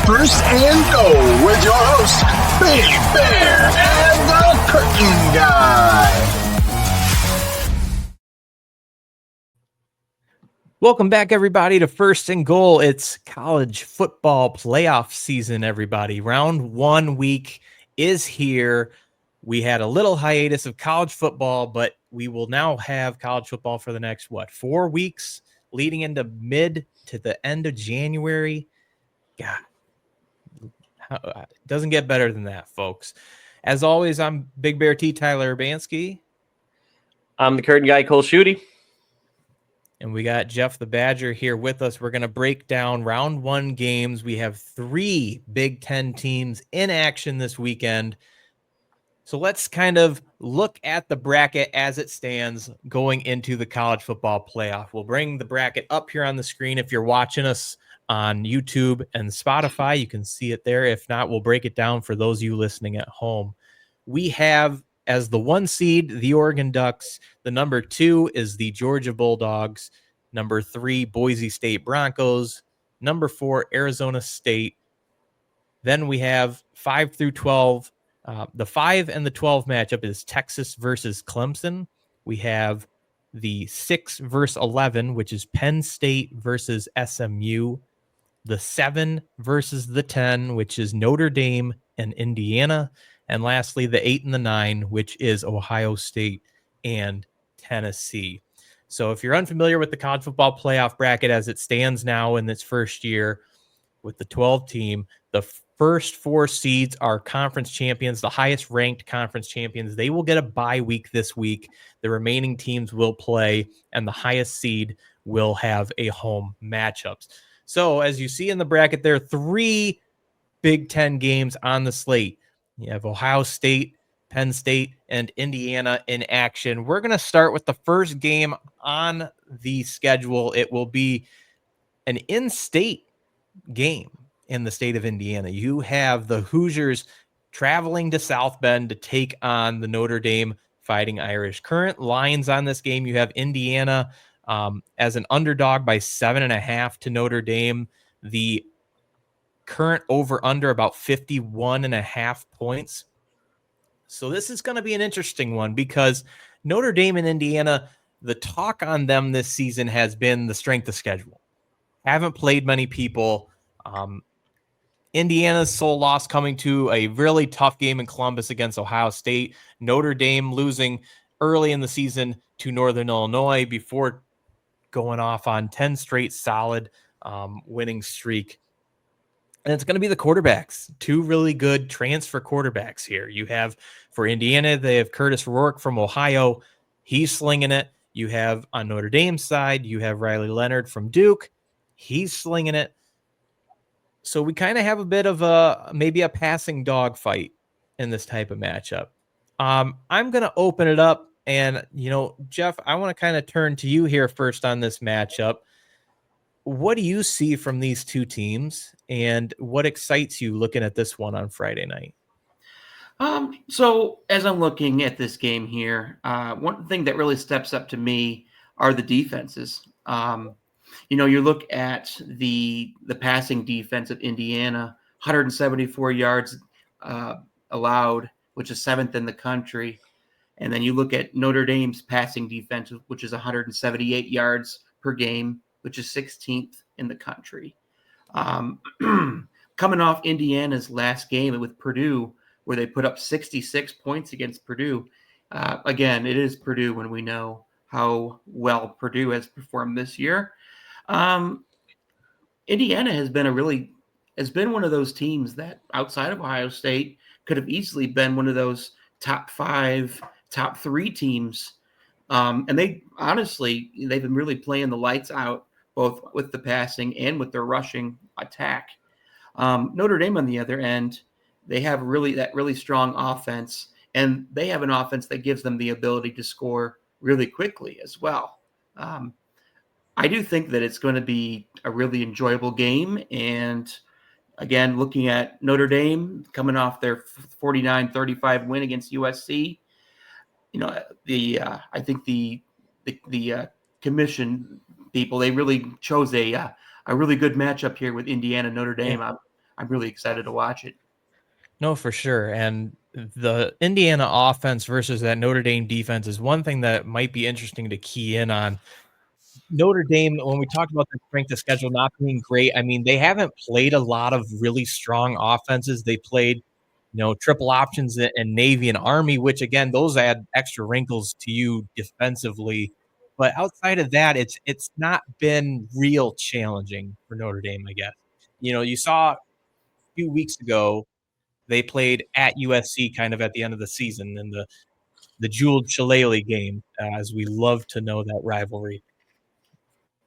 First and Goal with your host, Big Bear and the Curtain Guy. Welcome back, everybody, to First and Goal. It's college football playoff season, everybody. Round 1 week is here. We had a little hiatus of college football, but we will now have college football for the next, 4 weeks, leading into mid to the end of January. God, it doesn't get better than that, folks. As always, I'm Big Bear T. Tyler Urbanski. I'm the Curtain Guy, Cole Schutte. And we got Jeff the Badger here with us. We're going to break down round 1 games. We have 3 Big Ten teams in action this weekend. So let's kind of look at the bracket as it stands going into the college football playoff. We'll bring the bracket up here on the screen. If you're watching us on YouTube and Spotify, you can see it there. If not, we'll break it down for those of you listening at home. We have as the 1 seed, the Oregon Ducks. The number 2 is the Georgia Bulldogs. Number 3, Boise State Broncos. Number 4, Arizona State. Then we have 5 through 12. The 5 and the 12 matchup is Texas versus Clemson. We have the 6 versus 11, which is Penn State versus SMU. The 7 versus the 10, which is Notre Dame and Indiana. And lastly, the 8 and the 9, which is Ohio State and Tennessee. So if you're unfamiliar with the college football playoff bracket as it stands now in its first year with the 12 team, the first 4 seeds are conference champions, the highest ranked conference champions. They will get a bye week this week. The remaining teams will play, and the highest seed will have a home matchups. So as you see in the bracket, there are 3 Big Ten games on the slate. You have Ohio State, Penn State, and Indiana in action. We're going to start with the first game on the schedule. It will be an in-state game in the state of Indiana. You have the Hoosiers traveling to South Bend to take on the Notre Dame Fighting Irish. Current lines on this game, you have Indiana as an underdog by 7.5 to Notre Dame. The current over-under about 51.5 points. So this is going to be an interesting one because Notre Dame and Indiana, the talk on them this season has been the strength of schedule. Haven't played many people. Indiana's sole loss coming to a really tough game in Columbus against Ohio State. Notre Dame losing early in the season to Northern Illinois before going off on 10 straight solid winning streak. And it's going to be the quarterbacks, 2 really good transfer quarterbacks here. You have for Indiana, they have Curtis Rourke from Ohio. He's slinging it. You have on Notre Dame's side, you have Riley Leonard from Duke. He's slinging it. So we kind of have a bit of maybe a passing dog fight in this type of matchup. I'm going to open it up. And, Jeff, I want to kind of turn to you here first on this matchup. What do you see from these 2 teams, and what excites you looking at this one on Friday night? So as I'm looking at this game here, one thing that really steps up to me are the defenses. You look at the passing defense of Indiana, 174 yards allowed, which is 7th in the country. And then you look at Notre Dame's passing defense, which is 178 yards per game, which is 16th in the country. Coming off Indiana's last game with Purdue, where they put up 66 points against Purdue. Again, it is Purdue when we know how well Purdue has performed this year. Indiana has been one of those teams that outside of Ohio State could have easily been one of those top 5, top 3 teams. And they've been really playing the lights out, both with the passing and with their rushing attack. Notre Dame on the other end, they have that really strong offense, and they have an offense that gives them the ability to score really quickly as well. I do think that it's going to be a really enjoyable game. And again, looking at Notre Dame coming off their 49-35 win against USC, I think the commission people, they really chose a really good matchup here with Indiana Notre Dame. Yeah. I'm really excited to watch it. No, for sure. And the Indiana offense versus that Notre Dame defense is one thing that might be interesting to key in on. Notre Dame, when we talked about the strength of schedule not being great, I mean, they haven't played a lot of really strong offenses. They played, triple options in Navy and Army, which again, those add extra wrinkles to you defensively. But outside of that, it's not been real challenging for Notre Dame, I guess. You saw a few weeks ago they played at USC kind of at the end of the season in the Jewel Shillelagh game, as we love to know that rivalry.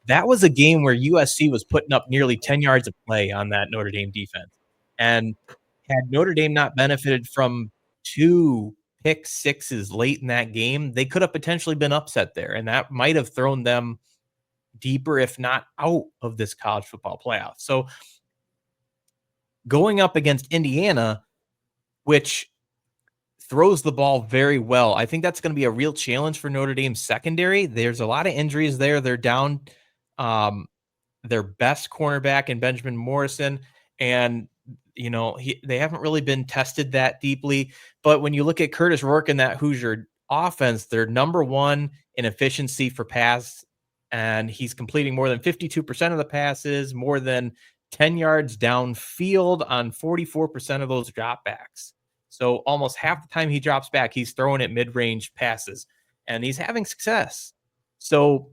That was a game where USC was putting up nearly 10 yards of play on that Notre Dame defense. And had Notre Dame not benefited from 2 pick sixes late in that game, they could have potentially been upset there. And that might have thrown them deeper, if not out of this college football playoff. So going up against Indiana, which throws the ball very well, I think that's going to be a real challenge for Notre Dame's secondary. There's a lot of injuries there. They're down their best cornerback in Benjamin Morrison, and they haven't really been tested that deeply. But when you look at Curtis Rourke in that Hoosier offense, they're number 1 in efficiency for pass, and he's completing more than 52% of the passes, more than 10 yards downfield on 44% of those dropbacks. So almost half the time he drops back, he's throwing at mid-range passes, and he's having success. So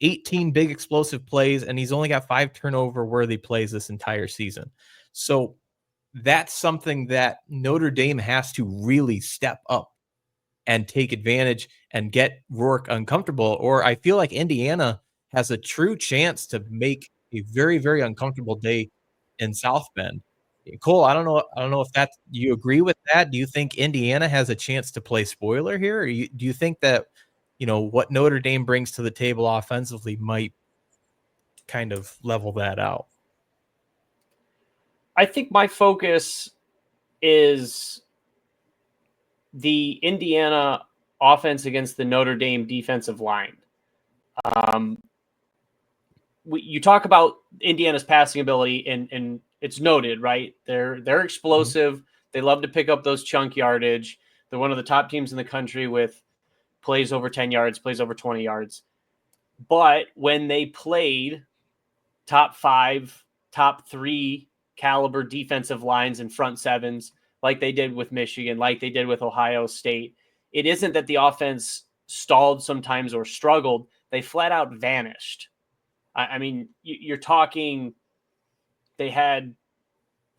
18 big explosive plays, and he's only got 5 turnover-worthy plays this entire season. So that's something that Notre Dame has to really step up and take advantage and get Rourke uncomfortable, or I feel like Indiana has a true chance to make a very, very uncomfortable day in South Bend. Cole, I don't know if that you agree with that. Do you think Indiana has a chance to play spoiler here? Or do you think that what Notre Dame brings to the table offensively might kind of level that out? I think my focus is the Indiana offense against the Notre Dame defensive line. You talk about Indiana's passing ability, and it's noted, right? They're explosive. Mm-hmm. They love to pick up those chunk yardage. They're one of the top teams in the country with plays over 10 yards, plays over 20 yards. But when they played top 5, top 3 caliber defensive lines and front sevens, like they did with Michigan, like they did with Ohio State, it isn't that the offense stalled sometimes or struggled. They flat out vanished. I mean, you're talking, they had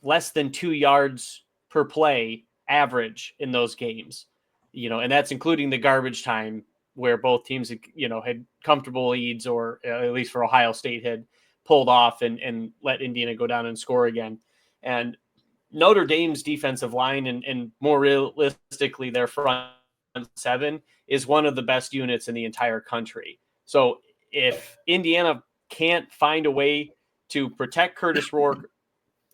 less than 2 yards per play average in those games, and that's including the garbage time where both teams, had comfortable leads, or at least for Ohio State had pulled off and let Indiana go down and score again. And Notre Dame's defensive line and more realistically, their front 7 is one of the best units in the entire country. So if Indiana can't find a way to protect Curtis Rourke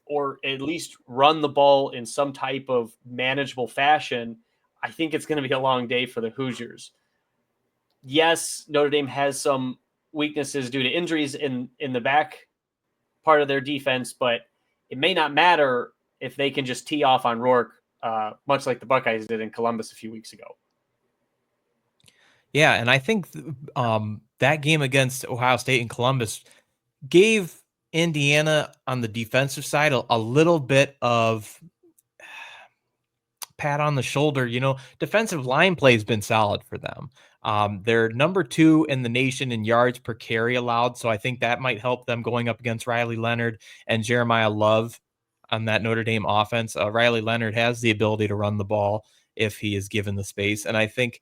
or at least run the ball in some type of manageable fashion, I think it's going to be a long day for the Hoosiers. Yes, Notre Dame has some weaknesses due to injuries in the back part of their defense, but it may not matter if they can just tee off on Rourke, much like the Buckeyes did in Columbus a few weeks ago. Yeah, and I think that game against Ohio State and Columbus gave Indiana on the defensive side a little bit of pat on the shoulder. Defensive line play has been solid for them. They're number 2 in the nation in yards per carry allowed, so I think that might help them going up against Riley Leonard and Jeremiah Love on that Notre Dame offense. Riley Leonard has the ability to run the ball if he is given the space, and I think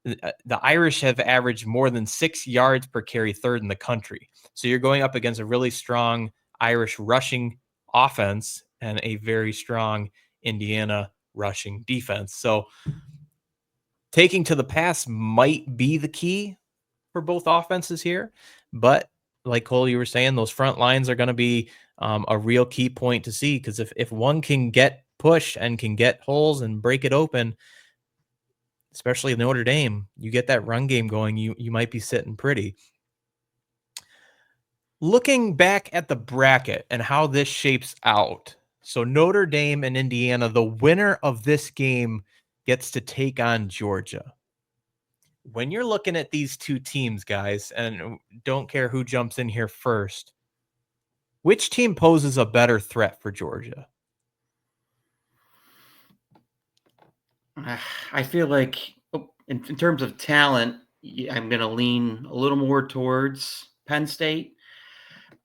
the Irish have averaged more than 6 yards per carry, 3rd in the country. So you're going up against a really strong Irish rushing offense and a very strong Indiana rushing defense. So taking to the pass might be the key for both offenses here. But like Cole, you were saying, those front lines are going to be a real key point to see, because if one can get push and can get holes and break it open, especially Notre Dame, you get that run game going, you might be sitting pretty. looking back at the bracket and how this shapes out. So Notre Dame and Indiana, the winner of this game gets to take on Georgia. When you're looking at these two teams, guys, and don't care who jumps in here first, which team poses a better threat for Georgia? I feel like in terms of talent, I'm going to lean a little more towards Penn State,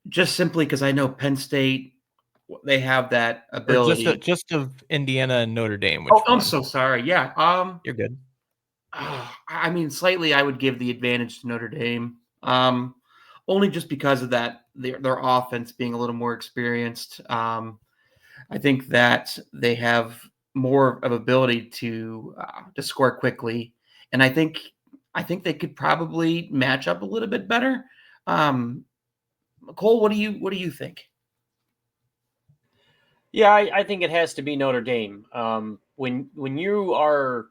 just simply because I know Penn State, they have that Or ability. just of Indiana and Notre Dame? Which Oh, I'm one? so sorry. Yeah. You're good. I mean, slightly, I would give the advantage to Notre Dame, only just because of that their offense being a little more experienced. I think that they have more of ability to score quickly, and I think they could probably match up a little bit better. Cole, what do you think? Yeah, I think it has to be Notre Dame. When you are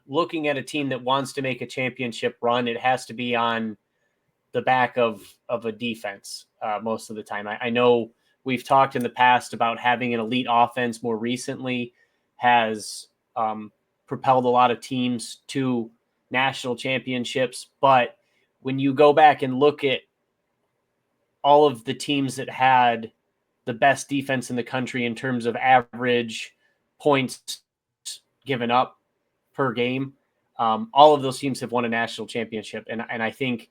looking at a team that wants to make a championship run, it has to be on the back of a defense most of the time. I know we've talked in the past about having an elite offense more recently has propelled a lot of teams to national championships. But when you go back and look at all of the teams that had the best defense in the country in terms of average points given up per game, all of those teams have won a national championship. And I think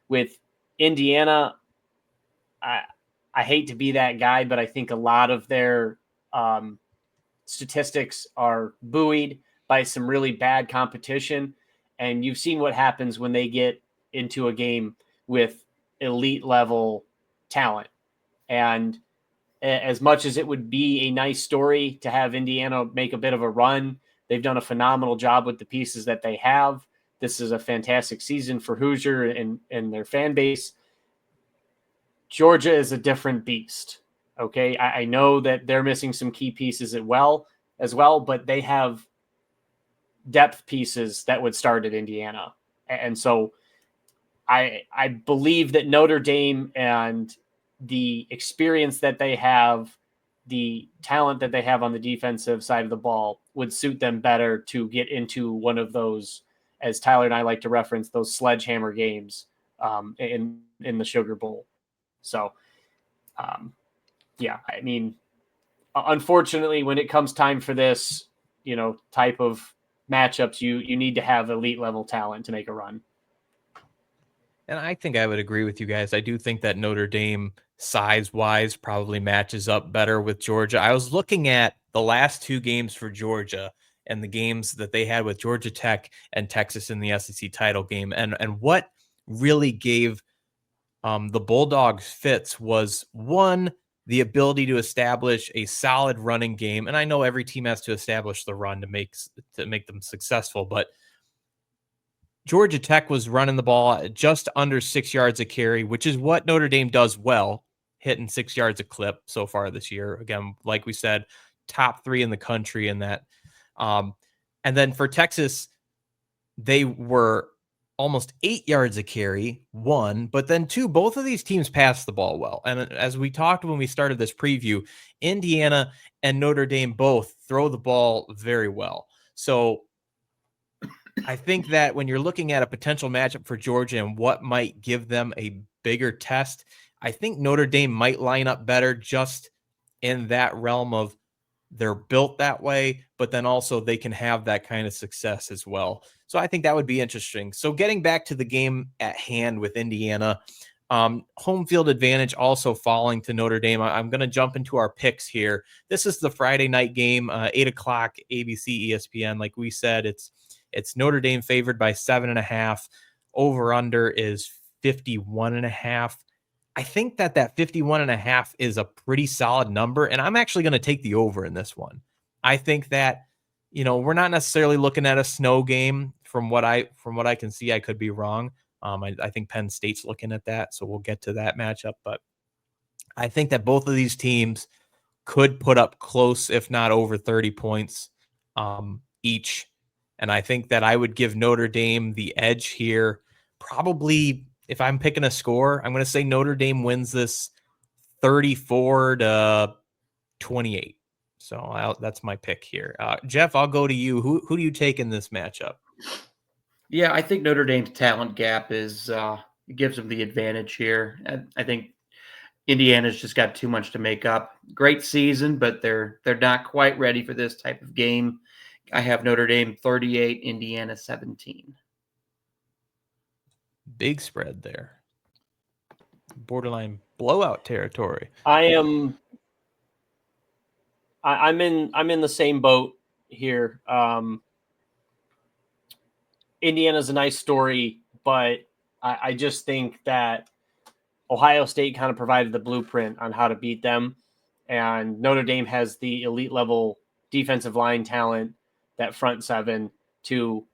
with Indiana, I hate to be that guy, but I think a lot of their statistics are buoyed by some really bad competition. And you've seen what happens when they get into a game with elite level talent. And as much as it would be a nice story to have Indiana make a bit of a run, they've done a phenomenal job with the pieces that they have. This is a fantastic season for Hoosier and their fan base. Georgia is a different beast. Okay. I know that they're missing some key pieces as well, but they have depth pieces that would start at Indiana. And so I believe that Notre Dame and the experience that they have, the talent that they have on the defensive side of the ball would suit them better to get into one of those, as Tyler and I like to reference, those sledgehammer games in the Sugar Bowl. So, yeah, I mean, unfortunately, when it comes time for this, type of matchups, you need to have elite level talent to make a run. And I think I would agree with you guys. I do think that Notre Dame size-wise probably matches up better with Georgia. I was looking at the last two games for Georgia and the games that they had with Georgia Tech and Texas in the SEC title game. And what really gave the Bulldogs fits was, one, the ability to establish a solid running game. And I know every team has to establish the run to make them successful, but Georgia Tech was running the ball at just under 6 yards a carry, which is what Notre Dame does well, hitting 6 yards a clip so far this year. Again, like we said, top 3 in the country in that. And then for Texas, they were almost 8 yards a carry, one, but then two, both of these teams passed the ball well. And as we talked when we started this preview, Indiana and Notre Dame both throw the ball very well. So I think that when you're looking at a potential matchup for Georgia and what might give them a bigger test, I think Notre Dame might line up better just in that realm of they're built that way, but then also they can have that kind of success as well. So I think that would be interesting. So getting back to the game at hand with Indiana, home field advantage also falling to Notre Dame. I'm going to jump into our picks here. This is the Friday night game, 8 o'clock, ABC, ESPN. Like we said, it's Notre Dame favored by 7.5. Over under is 51.5. I think that 51.5 is a pretty solid number, and I'm actually going to take the over in this one. I think that, we're not necessarily looking at a snow game from what I can see. I could be wrong. I think Penn State's looking at that, so we'll get to that matchup. But I think that both of these teams could put up close, if not over 30 points each. And I think that I would give Notre Dame the edge here, probably if I'm picking a score, I'm going to say Notre Dame wins this 34-28. So that's my pick here. Jeff, I'll go to you. Who do you take in this matchup? Yeah, I think Notre Dame's talent gap gives them the advantage here. I think Indiana's just got too much to make up. Great season, but they're not quite ready for this type of game. I have Notre Dame 38, Indiana 17. Big spread there. Borderline blowout territory. I'm in the same boat here. Indiana's a nice story, but I just think that Ohio State kind of provided the blueprint on how to beat them. And Notre Dame has the elite level defensive line talent, that front seven, to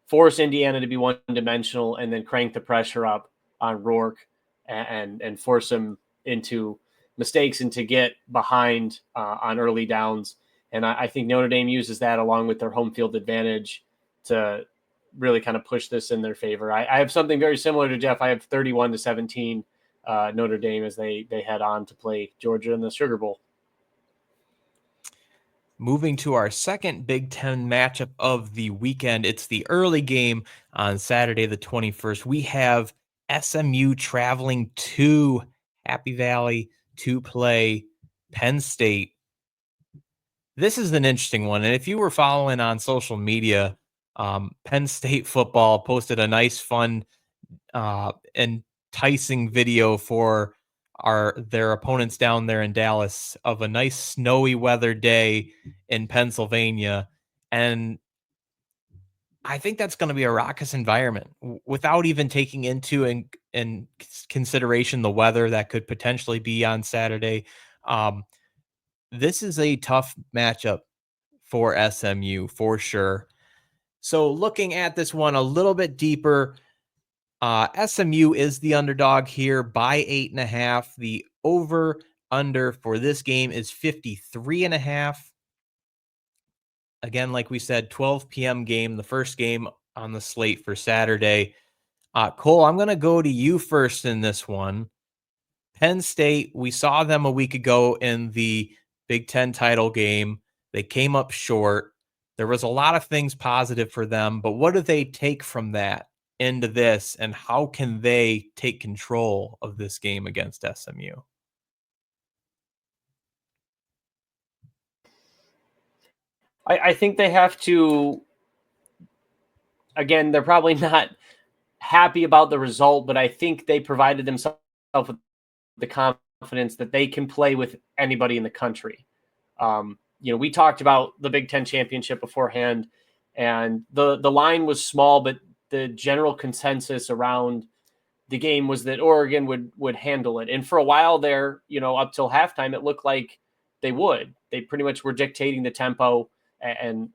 force Indiana to be one dimensional and then crank the pressure up on Rourke and force him into mistakes and to get behind on early downs. And I think Notre Dame uses that along with their home field advantage to really kind of push this in their favor. I have something very similar to Jeff. I have 31-17 Notre Dame as they head on to play Georgia in the Sugar Bowl. Moving to our second Big Ten matchup of the weekend. It's the early game on Saturday, the 21st. We have SMU traveling to Happy Valley to play Penn State. This is an interesting one. And if you were following on social media, Penn State football posted a nice, fun, enticing video for their opponents down there in Dallas of a nice snowy weather day in Pennsylvania. And I think that's going to be a raucous environment without even taking into in consideration the weather that could potentially be on Saturday. This is a tough matchup for SMU for sure. So looking at this one a little bit deeper, SMU is the underdog here by 8.5. The over under for this game is 53.5. Again, like we said, 12 p.m. game, the first game on the slate for Saturday. Cole, I'm going to go to you first in this one. Penn State, we saw them a week ago in the Big Ten title game. They came up short. There was a lot of things positive for them, but what do they take from that into this, and how can they take control of this game against SMU? I think they have to, again, they're probably not happy about the result, but I think they provided themselves with the confidence that they can play with anybody in the country. We talked about the Big Ten championship beforehand, and the line was small, but the general consensus around the game was that Oregon would handle it. And for a while there, up till halftime, it looked like they would. They pretty much were dictating the tempo and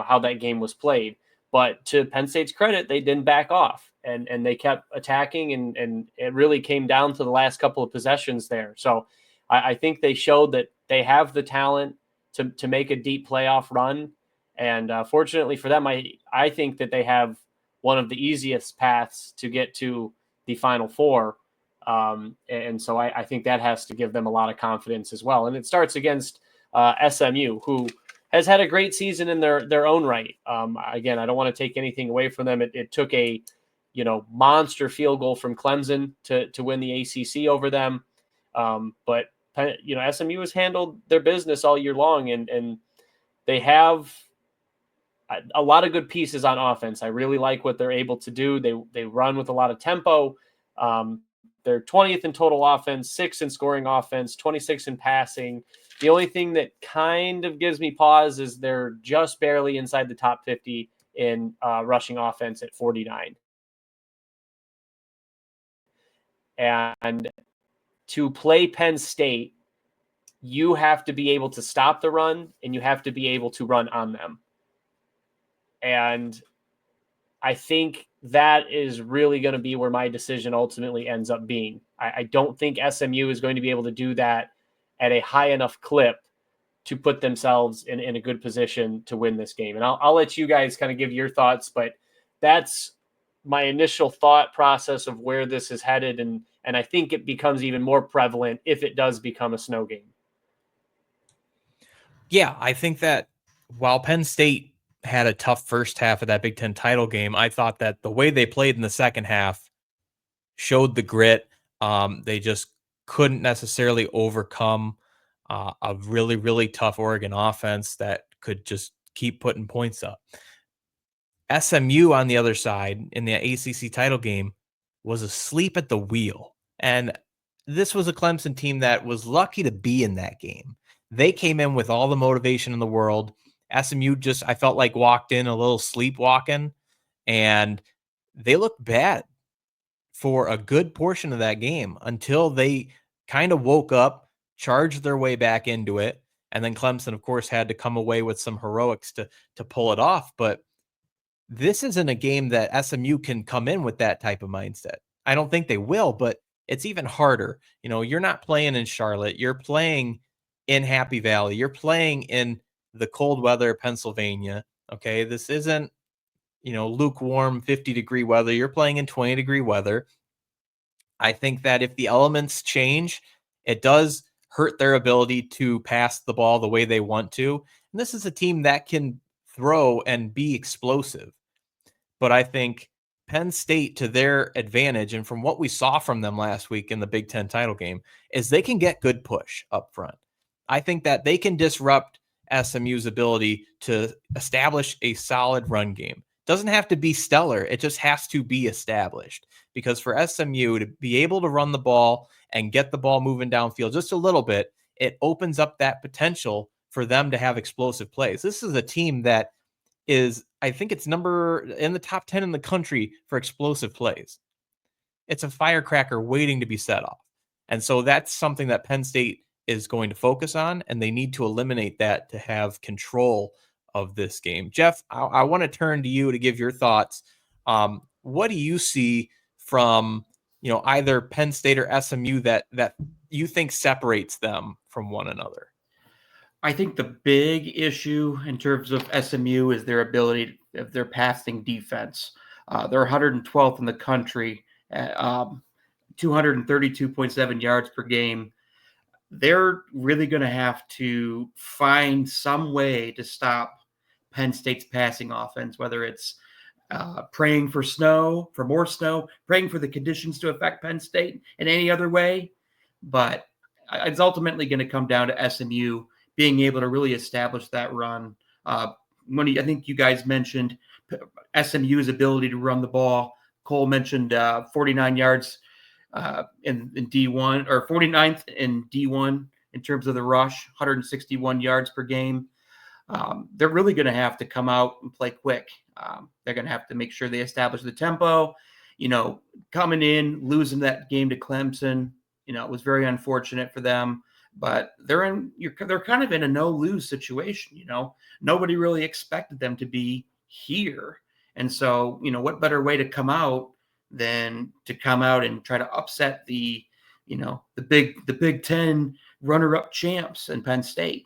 how that game was played. But to Penn State's credit, they didn't back off and they kept attacking, and it really came down to the last couple of possessions there. So I think they showed that they have the talent to make a deep playoff run. And fortunately for them, I think that they have one of the easiest paths to get to the Final Four. And so I think that has to give them a lot of confidence as well. And it starts against SMU, who has had a great season in their own right. Again, I don't want to take anything away from them. It took a monster field goal from Clemson to win the ACC over them. But SMU has handled their business all year long, and they have a lot of good pieces on offense. I really like what they're able to do. They run with a lot of tempo. They're 20th in total offense, 6th in scoring offense, 26th in passing. The only thing that kind of gives me pause is they're just barely inside the top 50 in rushing offense at 49. And to play Penn State, you have to be able to stop the run, and you have to be able to run on them. And I think that is really going to be where my decision ultimately ends up being. I don't think SMU is going to be able to do that at a high enough clip to put themselves in a good position to win this game. And I'll let you guys kind of give your thoughts, but that's my initial thought process of where this is headed, and I think it becomes even more prevalent if it does become a snow game. Yeah, I think that while Penn State had a tough first half of that Big Ten title game, I thought that the way they played in the second half showed the grit. They just couldn't necessarily overcome a really, really tough Oregon offense that could just keep putting points up. SMU on the other side in the ACC title game was asleep at the wheel. And this was a Clemson team that was lucky to be in that game. They came in with all the motivation in the world. SMU just, I felt like, walked in a little sleepwalking, and they looked bad for a good portion of that game until they kind of woke up, charged their way back into it. And then Clemson, of course, had to come away with some heroics to pull it off. But this isn't a game that SMU can come in with that type of mindset. I don't think they will, but it's even harder. You know, you're not playing in Charlotte. You're playing in Happy Valley. You're playing in the cold weather of Pennsylvania. Okay. This isn't, you know, lukewarm 50-degree weather. You're playing in 20-degree weather. I think that if the elements change, it does hurt their ability to pass the ball the way they want to. And this is a team that can throw and be explosive. But I think Penn State, to their advantage, and from what we saw from them last week in the Big Ten title game, is they can get good push up front. I think that they can disrupt SMU's ability to establish a solid run game. Doesn't have to be stellar. It just has to be established. Because for SMU to be able to run the ball and get the ball moving downfield just a little bit, it opens up that potential for them to have explosive plays. This is a team that is, I think it's number in the top 10 in the country for explosive plays. It's a firecracker waiting to be set off. And so that's something that Penn State is going to focus on, and they need to eliminate that to have control of this game. Jeff, I want to turn to you to give your thoughts. What do you see from, you know, either Penn State or SMU that you think separates them from one another? I think the big issue in terms of SMU is their ability of their passing defense. They're 112th in the country at 232.7 yards per game. They're really going to have to find some way to stop Penn State's passing offense, whether it's praying for snow, for more snow, praying for the conditions to affect Penn State in any other way. But it's ultimately going to come down to SMU being able to really establish that run. I think you guys mentioned SMU's ability to run the ball. Cole mentioned 49 yards in D1, or 49th in D1 in terms of the rush, 161 yards per game. They're really going to have to come out and play quick. They're going to have to make sure they establish the tempo. You know, coming in, losing that game to Clemson, you know, it was very unfortunate for them. But they're kind of in a no-lose situation. You know, nobody really expected them to be here, and so, you know, what better way to come out than to come out and try to upset the Big Ten runner-up champs in Penn State.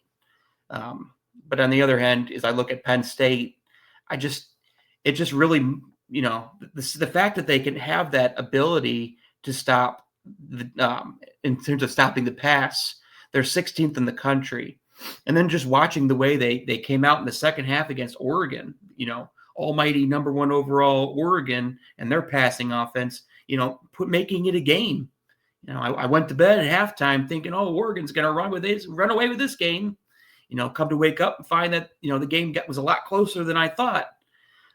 But on the other hand, as I look at Penn State, it just really, you know, the fact that they can have that ability to stop in terms of stopping the pass. They're 16th in the country. And then just watching the way they came out in the second half against Oregon, you know, almighty number 1 overall Oregon, and their passing offense, you know, making it a game. You know, I went to bed at halftime thinking, oh, Oregon's going to run away with this game. You know, come to wake up and find that, you know, the game was a lot closer than I thought.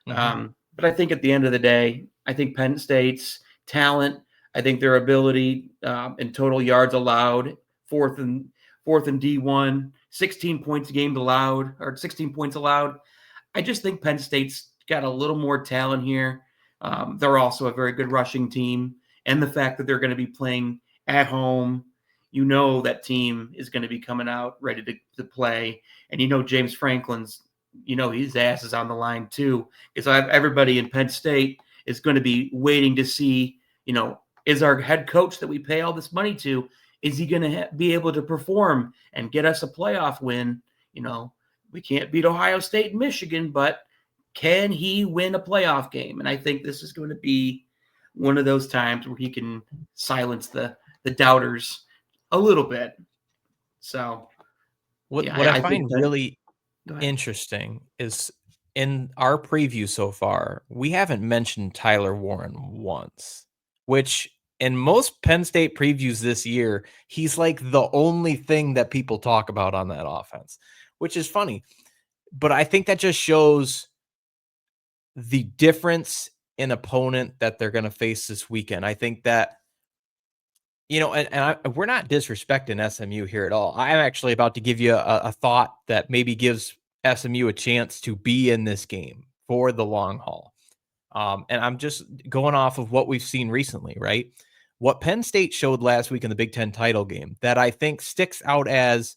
Mm-hmm. But I think at the end of the day, I think Penn State's talent, I think their ability in total yards allowed, fourth and D1, 16 points allowed. I just think Penn State's got a little more talent here. They're also a very good rushing team. And the fact that they're going to be playing at home, you know, that team is going to be coming out ready to play. And, you know, James Franklin's, you know, his ass is on the line too. Because everybody in Penn State is going to be waiting to see, you know, is our head coach that we pay all this money to, is he going to be able to perform and get us a playoff win? You know, we can't beat Ohio State and Michigan, but Can he win a playoff game? And I think this is going to be one of those times where he can silence the doubters a little bit. So, What yeah, what I I think find that. really Go ahead. interesting is in our preview so far, we haven't mentioned Tyler Warren once, which in most Penn State previews this year, he's like the only thing that people talk about on that offense, which is funny. But I think that just shows the difference in opponent that they're going to face this weekend. I think that, we're not disrespecting SMU here at all. I'm actually about to give you a thought that maybe gives SMU a chance to be in this game for the long haul. And I'm just going off of what we've seen recently, right? What Penn State showed last week in the Big Ten title game that I think sticks out as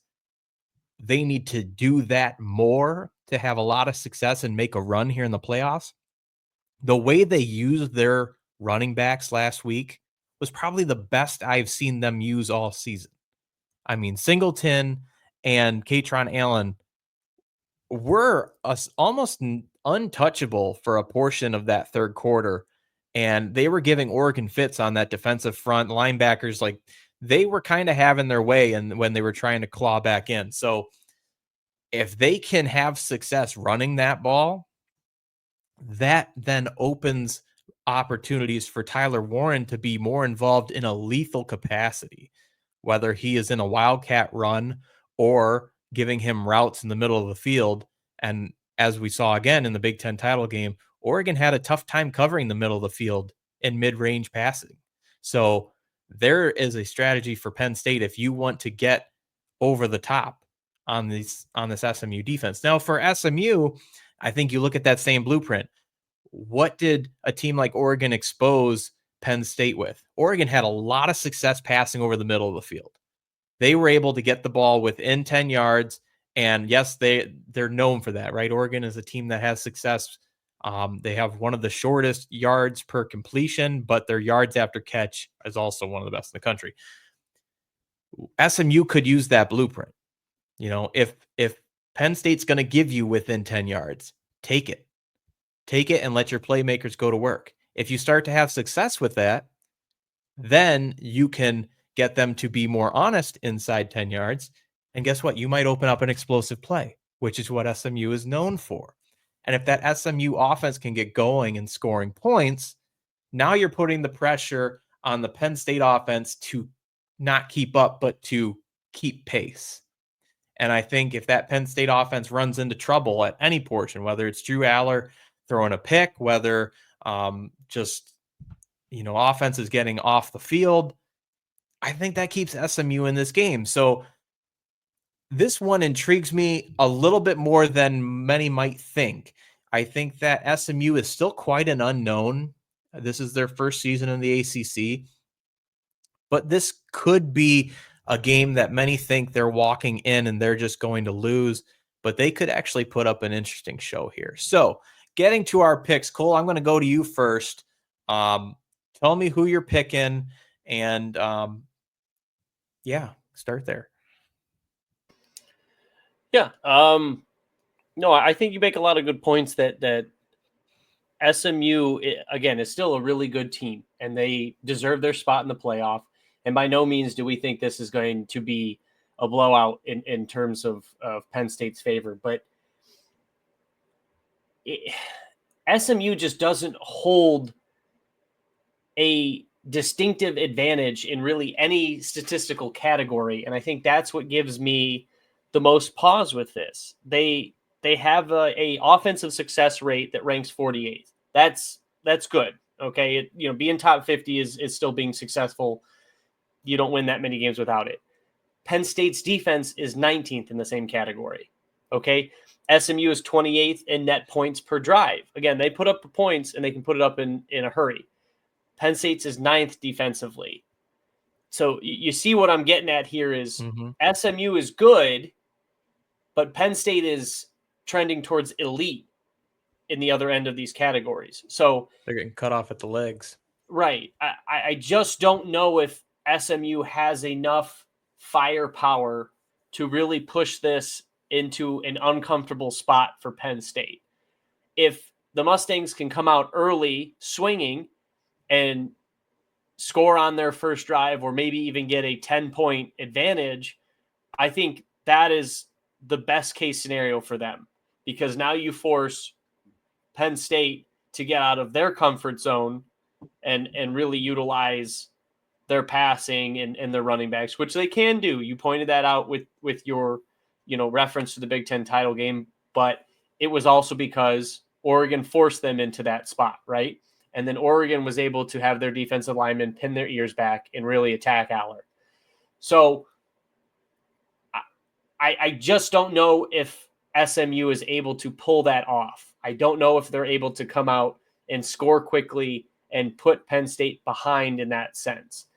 they need to do that more to have a lot of success and make a run here in the playoffs. The way they used their running backs last week was probably the best I've seen them use all season. I mean, Singleton and Katron Allen were almost untouchable for a portion of that third quarter. And they were giving Oregon fits on that defensive front. Linebackers, like, they were kind of having their way and when they were trying to claw back in. So if they can have success running that ball, that then opens opportunities for Tyler Warren to be more involved in a lethal capacity, whether he is in a wildcat run or giving him routes in the middle of the field. And as we saw again in the Big Ten title game, Oregon had a tough time covering the middle of the field in mid-range passing. So there is a strategy for Penn State if you want to get over the top on this SMU defense. Now for SMU, I think you look at that same blueprint. What did a team like Oregon expose Penn State with? Oregon had a lot of success passing over the middle of the field. They were able to get the ball within 10 yards. And yes, they're known for that, right? Oregon is a team that has success. They have one of the shortest yards per completion, but their yards after catch is also one of the best in the country. SMU could use that blueprint. If Penn State's going to give you within 10 yards, take it. Take it and let your playmakers go to work. If you start to have success with that, then you can get them to be more honest inside 10 yards. And guess what? You might open up an explosive play, which is what SMU is known for. And if that SMU offense can get going and scoring points, now you're putting the pressure on the Penn State offense to not keep up, but to keep pace. And I think if that Penn State offense runs into trouble at any portion, whether it's Drew Aller throwing a pick, whether offense is getting off the field, I think that keeps SMU in this game. So this one intrigues me a little bit more than many might think. I think that SMU is still quite an unknown. This is their first season in the ACC, but this could be a game that many think they're walking in and they're just going to lose, but they could actually put up an interesting show here. So getting to our picks, Cole, I'm going to go to you first. Tell me who you're picking and start there. Yeah. No, I think you make a lot of good points that SMU, again, is still a really good team and they deserve their spot in the playoff. And by no means do we think this is going to be a blowout in terms of Penn State's favor. But SMU just doesn't hold a distinctive advantage in really any statistical category. And I think that's what gives me the most pause with this. They have a offensive success rate that ranks 48th. That's good. Okay. Being top 50 is still being successful. You don't win that many games without it. Penn State's defense is 19th in the same category. Okay. SMU is 28th in net points per drive. Again, they put up the points and they can put it up in a hurry. Penn State's is 9th defensively. So you see what I'm getting at here is SMU is good, but Penn State is trending towards elite in the other end of these categories. So they're getting cut off at the legs. Right. I just don't know if SMU has enough firepower to really push this into an uncomfortable spot for Penn State. if the Mustangs can come out early swinging and score on their first drive, or maybe even get a 10-point advantage, I think that is the best case scenario for them, because now you force Penn State to get out of their comfort zone and really utilize their passing and their running backs, which they can do. You pointed that out with your, reference to the Big Ten title game, but it was also because Oregon forced them into that spot, right? And then Oregon was able to have their defensive linemen pin their ears back and really attack Aller. So I just don't know if SMU is able to pull that off. I don't know if they're able to come out and score quickly and put Penn State behind in that sense.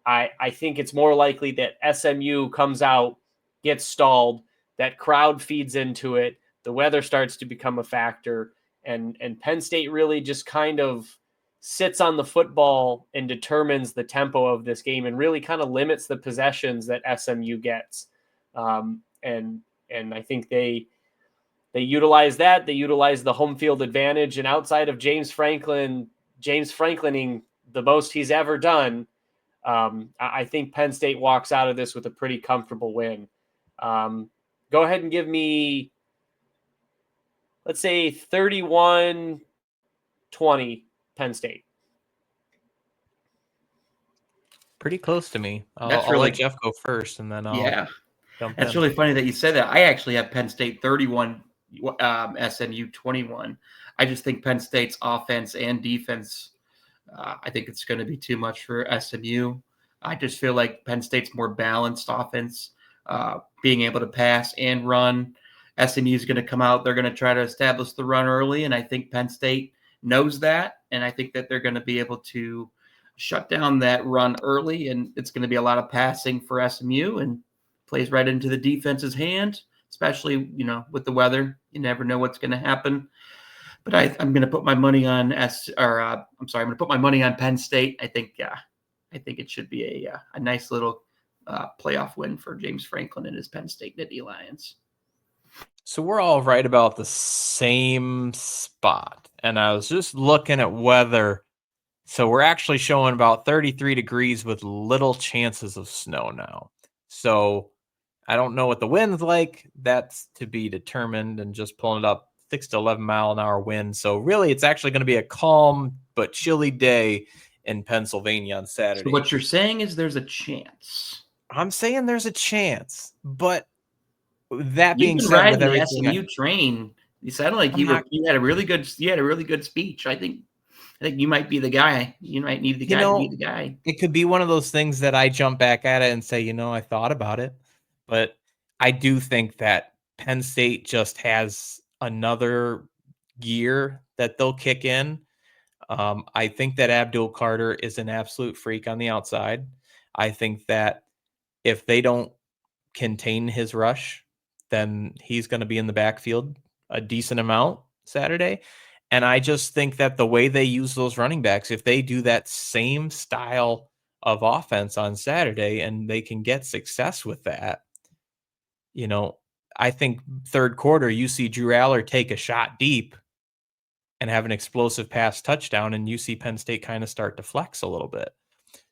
I think it's more likely that SMU comes out, gets stalled, that crowd feeds into it, the weather starts to become a factor, and Penn State really just kind of sits on the football and determines the tempo of this game and really kind of limits the possessions that SMU gets. And I think they utilize that. They utilize the home field advantage, and outside of James Franklining the most he's ever done, I think Penn State walks out of this with a pretty comfortable win. Go ahead and give me, let's say, 31-20 Penn State. Pretty close to me. I'll really let Jeff go first, and then I'll jump That's in. really funny that you said that. I actually have Penn State 31, SMU 21. I just think Penn State's offense and defense, I think it's going to be too much for SMU. I just feel like Penn State's more balanced offense, being able to pass and run. SMU is going to come out. They're going to try to establish the run early, and I think Penn State knows that, and I think that they're going to be able to shut down that run early, and it's going to be a lot of passing for SMU, and plays right into the defense's hand, especially, with the weather. You never know what's going to happen. But I'm going to put my money on I'm going to put my money on Penn State. I think it should be a nice little playoff win for James Franklin and his Penn State Nittany Lions. So we're all right about the same spot. And I was just looking at weather. So we're actually showing about 33 degrees with little chances of snow now. So I don't know what the wind's like. That's to be determined, and just pulling it up, 6 to 11 mile an hour wind. So really, it's actually going to be a calm but chilly day in Pennsylvania on Saturday. So what you're saying is there's a chance. I'm saying there's a chance, but that You've being been said, riding with the everything, SMU train. You sounded like you had a really good speech. I think you might be the guy. You might need the guy to be the guy. It could be one of those things that I jump back at it and say, I thought about it. But I do think that Penn State just has another gear that they'll kick in. I think that Abdul Carter is an absolute freak on the outside. I think that if they don't contain his rush, then he's going to be in the backfield a decent amount Saturday. And I just think that the way they use those running backs, if they do that same style of offense on Saturday and they can get success with that, I think third quarter, you see Drew Aller take a shot deep and have an explosive pass touchdown, and you see Penn State kind of start to flex a little bit.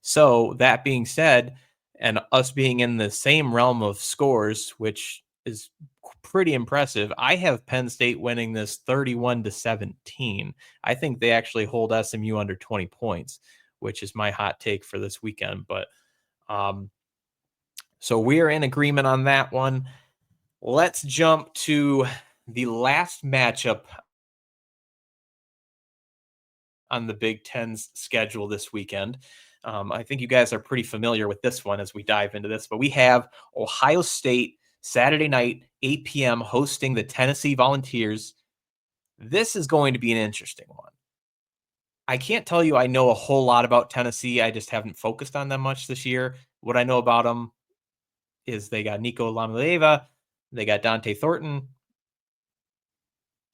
So that being said, and us being in the same realm of scores, which is pretty impressive, I have Penn State winning this 31-17. I think they actually hold SMU under 20 points, which is my hot take for this weekend. But so we are in agreement on that one. Let's jump to the last matchup on the Big Ten's schedule this weekend. I think you guys are pretty familiar with this one as we dive into this, but we have Ohio State Saturday night, 8 p.m. hosting the Tennessee Volunteers. This is going to be an interesting one. I can't tell you I know a whole lot about Tennessee. I just haven't focused on them much this year. What I know about them is they got Nico Lamaleva, they got Dante Thornton.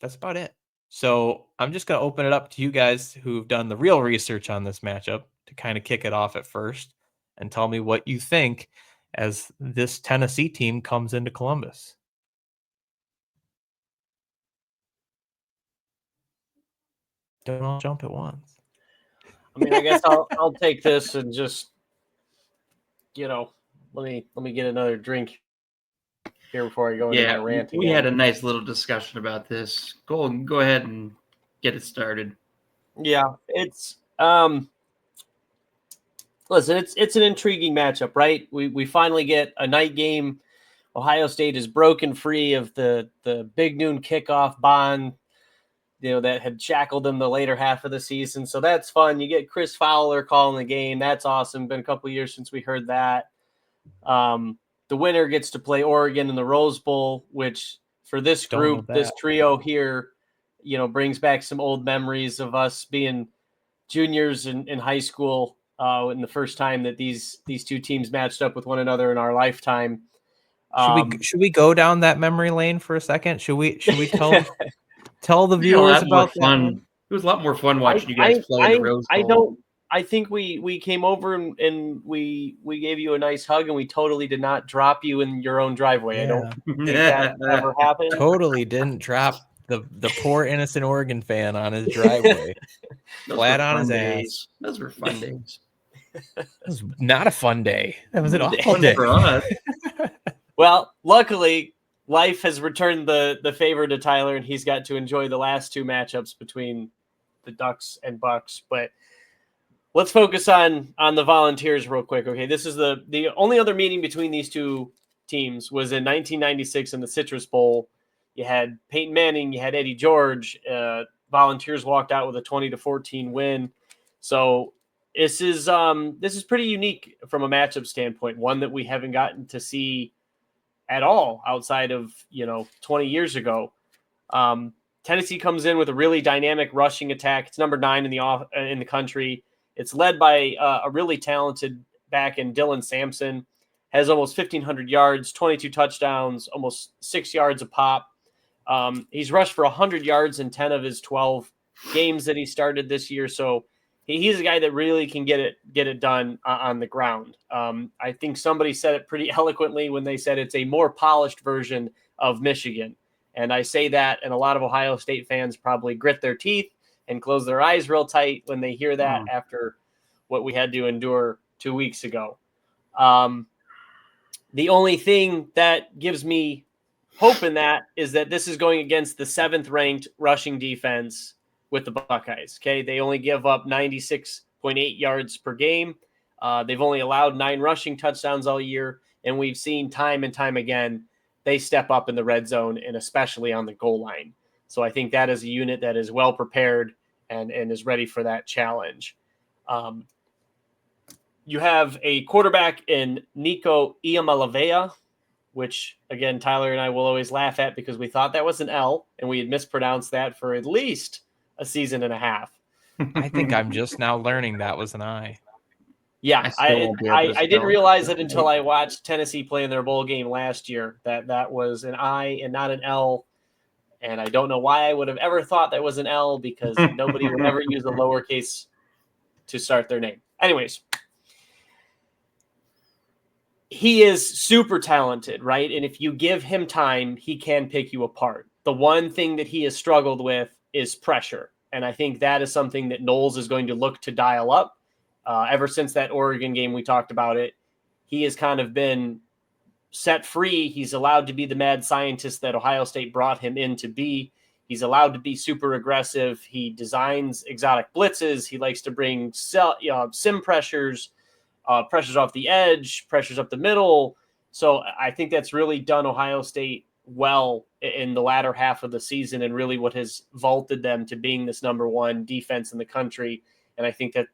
That's about it. So I'm just going to open it up to you guys who've done the real research on this matchup to kind of kick it off at first and tell me what you think as this Tennessee team comes into Columbus. Don't all jump at once. I mean, I guess I'll take this and just, let me get another drink here before I go into my rant we again. had a nice little discussion about this. Go ahead and get it started. Yeah, it's listen, it's an intriguing matchup, right? We finally get a night game. Ohio State is broken free of the big noon kickoff bond, that had shackled them the later half of the season. So that's fun. You get Chris Fowler calling the game. That's awesome. Been a couple of years since we heard that. The winner gets to play Oregon in the Rose Bowl, which for this group, this trio here, brings back some old memories of us being juniors in high school. In the first time that these two teams matched up with one another in our lifetime. Should we go down that memory lane for a second? Should we tell the viewers about that one? It was a lot more fun watching you guys play in the Rose Bowl. I think we came over and we gave you a nice hug, and we totally did not drop you in your own driveway. Yeah. I don't think that ever happened. Totally didn't drop the poor innocent Oregon fan on his driveway. Flat on his ass. Those were fun days. It was not a fun day. That was an awful day for us. Well, luckily, life has returned the favor to Tyler, and he's got to enjoy the last two matchups between the Ducks and Bucks. But let's focus on the Volunteers real quick. Okay, this is the only other meeting between these two teams was in 1996 in the Citrus Bowl. You had Peyton Manning, you had Eddie George. Volunteers walked out with a 20-14 win. So this is pretty unique from a matchup standpoint, one that we haven't gotten to see at all outside of 20 years ago. Tennessee comes in with a really dynamic rushing attack. It's number 9 in the country. It's led by a really talented back in Dylan Sampson. Has almost 1,500 yards, 22 touchdowns, almost 6 yards a pop. He's rushed for 100 yards in 10 of his 12 games that he started this year. So he's a guy that really can get it done on the ground. I think somebody said it pretty eloquently when they said it's a more polished version of Michigan. And I say that, and a lot of Ohio State fans probably grit their teeth and close their eyes real tight when they hear that after what we had to endure 2 weeks ago. The only thing that gives me hope in that is that this is going against the 7th ranked rushing defense with the Buckeyes. Okay. They only give up 96.8 yards per game. They've only allowed 9 rushing touchdowns all year. And we've seen time and time again, they step up in the red zone and especially on the goal line. So I think that is a unit that is well prepared and is ready for that challenge. You have a quarterback in Nico Iamaleava, which, again, Tyler and I will always laugh at because we thought that was an L, and we had mispronounced that for at least a season and a half. I think I'm just now learning that was an I. Yeah, I didn't realize it until I watched Tennessee play in their bowl game last year, that was an I and not an L. And I don't know why I would have ever thought that was an L because nobody would ever use a lowercase to start their name. Anyways, he is super talented, right? And if you give him time, he can pick you apart. The one thing that he has struggled with is pressure. And I think that is something that Knowles is going to look to dial up. Ever since that Oregon game, we talked about it. He has kind of been set free. He's allowed to be the mad scientist that Ohio State brought him in to be. He's allowed to be super aggressive. He designs exotic blitzes. He likes to bring sim pressures, pressures off the edge, pressures up the middle. So I think that's really done Ohio State well in the latter half of the season and really what has vaulted them to being this number 1 defense in the country. And I think that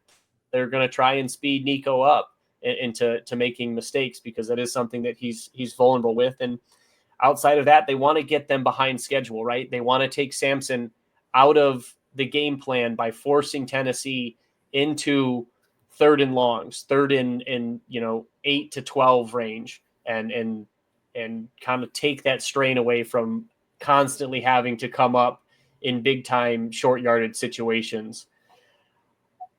they're going to try and speed Nico up into making mistakes because that is something that he's vulnerable with. And outside of that, they want to get them behind schedule, right? They want to take Sampson out of the game plan by forcing Tennessee into 3rd and longs, 3rd in 8 to 12 range and kind of take that strain away from constantly having to come up in big time short yardage situations.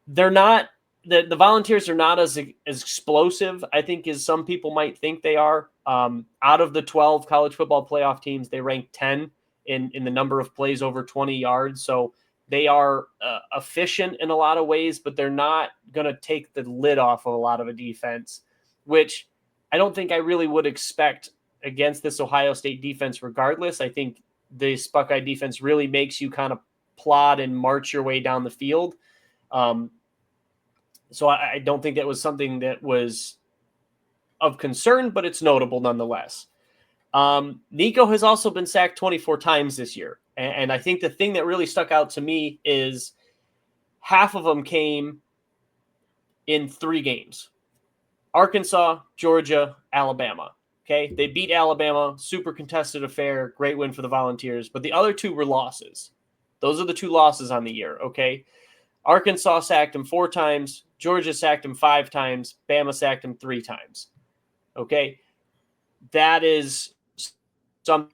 They're not, the Volunteers are not as explosive, I think, as some people might think they are. Out of the 12 college football playoff teams, they rank 10 in the number of plays over 20 yards. So They are efficient in a lot of ways, but they're not going to take the lid off of a lot of a defense, which I don't think I really would expect against this Ohio State defense regardless. I think this Buckeye defense really makes you kind of plod and march your way down the field. So I don't think that was something that was of concern, but it's notable nonetheless. Nico has also been sacked 24 times this year. And I think the thing that really stuck out to me is half of them came in 3 games: Arkansas, Georgia, Alabama. Okay. They beat Alabama, super contested affair, great win for the Volunteers, but the other 2 were losses. Those are the 2 losses on the year. Okay. Arkansas sacked him 4 times. Georgia sacked him 5 times. Bama sacked him 3 times. Okay. That is something